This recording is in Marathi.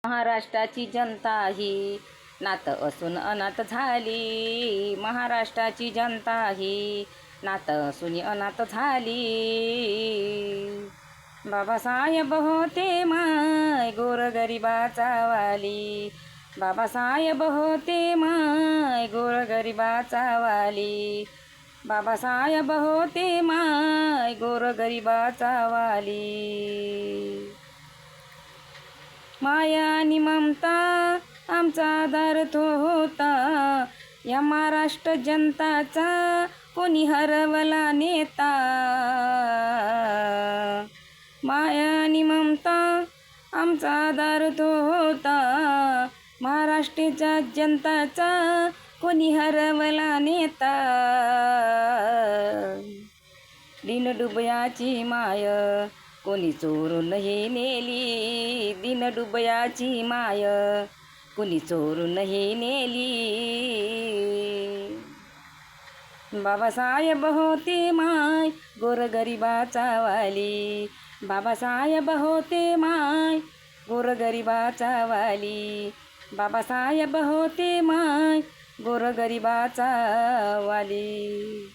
महाराष्ट्राची जनता ही नात असून अनाथ झाली. महाराष्ट्राची जनता ही नात असून अनाथ झाली. बाबासाहेब होते माय गोरगरिबाचा वाली. बाबासाहेब होते माय गोरगरिबाचा वाली. बाबासाहेब होते माय गोरगरिबाचा वाली. माया आणि ममता आमचा आधार तो होता. या महाराष्ट्र जनताचा कोणी हरवला नेता. माया आणि ममता आमचा आधार तो होता. महाराष्ट्राच्या जनताचा कोणी हरवला नेता. दीनदुबळ्याची माय कोणी चोरून ही नेली. दीनदुबळ्याची माय कोणी चोरून ही नेली. बाबासाहेब होते माय गोरगरिबाचा वाली. बाबासाहेब होते माय गोरगरिबाचा वाली. बाबासाहेब होते माय गोरगरिबाचा वाली.